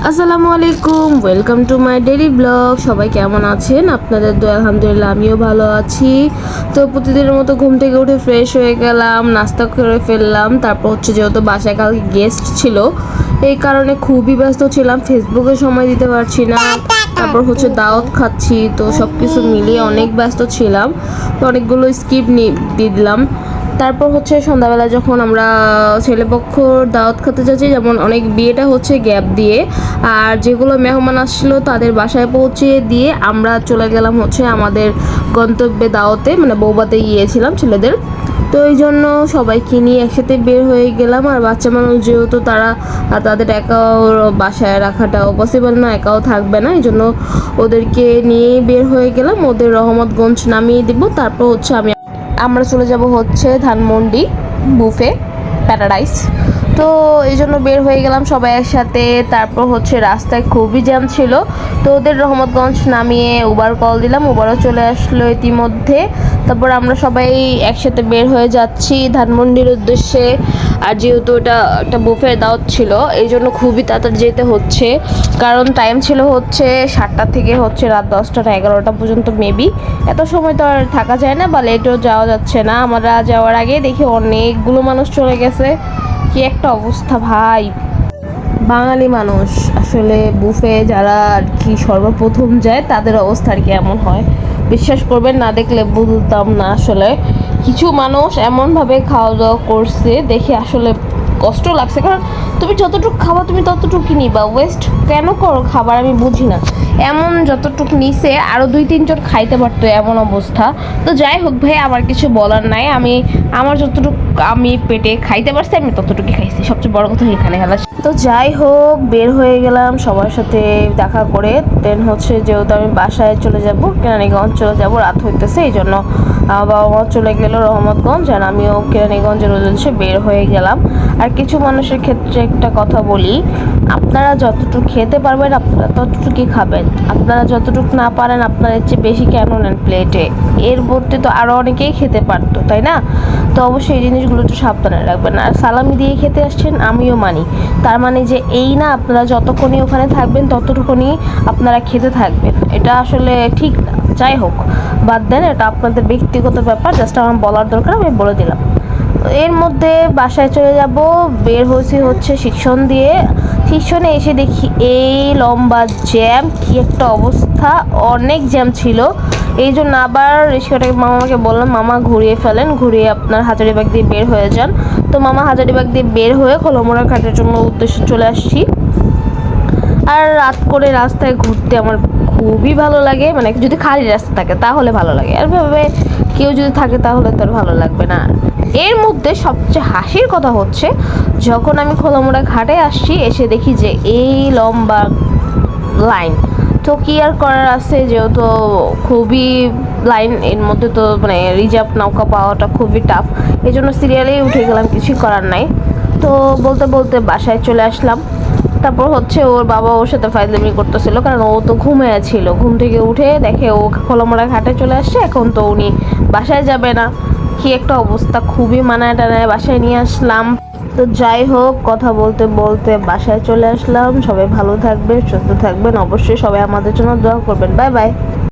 আসসালামু আলাইকুম, welcome to my daily blog. সবাই কেমন আছেন? আপনাদের দোয়া আলহামদুলিল্লাহ আমিও ভালো আছি। তো প্রতিদিনের মতো ঘুম থেকে উঠে ফ্রেশ হয়ে গেলাম, নাস্তা করে ফেললাম। তারপর যেহেতু বাসায় কালকে গেস্ট ছিল, এই কারণে খুবই ব্যস্ত ছিলাম, ফেসবুকে সময় দিতে পারছি না। তারপর দাওয়াত খাচ্ছি, তো সব কিছু মিলিয়ে অনেক ব্যস্ত ছিলাম। তো অনেকগুলো স্কিপ দিয়ে দিলাম। তারপর সন্ধ্যাবেলা যখন আমরা ছেলেপক্ষ দাওয়াত খেতে যাচ্ছি, যেমন অনেক বিয়েটা গ্যাপ দিয়ে, আর যেগুলো মেহমান আসছিলো তাদের বাসায় পৌঁছে দিয়ে আমরা চলে গেলাম আমাদের গন্তব্যে দাওয়াতে, মানে বৌবাতে গিয়েছিলাম ছেলেদের। তো এই জন্য সবাইকে নিয়ে একসাথে বের হয়ে গেলাম। আর বাচ্চা মানুষ যেহেতু তাদের একাও বাসায় রাখাটাও পসিবল না, একাও থাকবে না, এই জন্য ওদেরকে নিয়েই বের হয়ে গেলাম। ওদের রহমতগঞ্জ নামিয়ে দিব। তারপর আমরা চলে যাব ধানমন্ডি বুফে প্যারাডাইস। তো এই জন্য বের হয়ে গেলাম সবাই একসাথে। তারপর রাস্তায় খুবই জ্যাম ছিল, তো ওদের রহমতগঞ্জ নামিয়ে উবার কল দিলাম, উবারও চলে আসলো ইতিমধ্যে। তারপর আমরা সবাই একসাথে বের হয়ে যাচ্ছি ধানমন্ডির উদ্দেশ্যে। আর যেহেতু এটা একটা বুফের দাওয়াত ছিল, এই জন্য খুবই তাড়াতাড়ি যেতে হচ্ছে, কারণ টাইম ছিল 7টা থেকে রাত 10টা না 11টা পর্যন্ত মেবি। এত সময় তো আর থাকা যায় না, বা লেটও যাওয়া যাচ্ছে না। আমরা যাওয়ার আগে দেখি অনেকগুলো মানুষ চলে গেছে। কি একটা অবস্থা ভাই! বাঙালি মানুষ আসলে বুফে যারা আর কি সর্বপ্রথম যায়, তাদের অবস্থা আর কি এমন হয়। বিশ্বাস করবেন, না দেখলে বুঝতাম না। আসলে কিছু মানুষ এমনভাবে খাওয়া দাওয়া করছে দেখে আসলে কষ্ট লাগছে, কারণ তুমি যতটুকু খাওয়া তুমি ততটুকু নিবা, ওয়েস্ট কেন করো খাবার আমি বুঝি না। এমন যতটুকু নিছে আরও 2-3 জন খাইতে পারতো, এমন অবস্থা। তো যাই হোক ভাই, আমার কিছু বলার নাই। আমার যতটুকু আমি পেটে খাইতে পারছি আমি ততটুকুই খাইছি, সবচেয়ে বড় কথা এখানে হেলা। তো যাই হোক, বের হয়ে গেলাম সবার সাথে দেখা করে। দেন যেহেতু আমি বাসায় চলে যাব, কেরানীগঞ্জ চলে যাব, রাত হইতেছে, এই জন্য বাবা মা চলে গেল রহমতগঞ্জ, আর আমিও কেরানীগঞ্জের উদ্দেশ্যে বের হয়ে গেলাম। আর কিছু মানুষের ক্ষেত্রে একটা কথা বলি, আপনারা যতটুকু খেতে পারবেন আপনারা ততটুকুই খাবেন। আপনারা যতটুকু না পারেন আপনারা এর চেয়ে বেশি কেন নেন প্লেটে? এর মধ্যে তো আরও অনেকেই খেতে পারতো, তাই না? তো অবশ্যই এই জিনিসগুলো একটু সাবধানে রাখবেন। আর সালামি দিয়ে খেতে আসছেন আমিও মানি, তার মানে যে এই না আপনারা যতক্ষণই ওখানে থাকবেন ততটুকুনি আপনারা খেতে থাকবেন, এটা আসলে ঠিক না। যাই হোক, বাদ দেন, এটা আপনাদের ব্যক্তিগত ব্যাপার, জাস্ট আমার বলার দরকার, আমি বলে দিলাম। এর মধ্যে বাসায় চলে যাব, বের হচ্ছে শিক্ষণ দিয়ে। শিক্ষণে এসে দেখি এই লম্বা জ্যাম, কি একটা অবস্থা, অনেক জ্যাম ছিল। এই জন্য আবার রিক্সাটাকে মামাকে বললাম, মামা ঘুরিয়ে ফেলেন, ঘুরিয়ে আপনার হাজারীবাগ দিয়ে বের হয়ে যান। তো মামা হাজারীবাগ দিয়ে বের হয়ে খোলামোড়া ঘাটের জন্য উদ্দেশ্যে চলে আসছি। আর রাত করে রাস্তায় ঘুরতে আমার খুবই ভালো লাগে, মানে যদি খালি রাস্তা থাকে তাহলে ভালো লাগে, আর ভাবে কেউ যদি থাকে তাহলে তো আর ভালো লাগবে না। এর মধ্যে সবচেয়ে হাসির কথা যখন আমি খোলামোড়া ঘাটে আসছি, এসে দেখি যে এই লম্বা লাইন। তো কি আর করার আছে, যেহেতু খুবই লাইন, এর মধ্যে তো মানে রিজার্ভ নৌকা পাওয়াটা খুবই টাফ, এই জন্য সিরিয়ালেই উঠে গেলাম, কিছুই করার নাই। তো বলতে বলতে বাসায় চলে আসলাম। তারপর ওর বাবা ওর সাথে ফাইজলামি করতেছিল, কারণ ও তো ঘুমিয়েছিল। ঘুম থেকে উঠে দেখে ও খোলামোড়া ঘাটে চলে আসছে, এখন তো উনি বাসায় যাবে না। কি একটা অবস্থা, খুবই মানায় টানায় বাসায় নিয়ে আসলাম। তো যাই হোক, কথা বলতে বলতে বাসায় চলে আসলাম। সবাই ভালো থাকবেন, সুস্থ থাকবেন, অবশ্যই সবাই আমাদের জন্য দোয়া করবেন। Bye bye.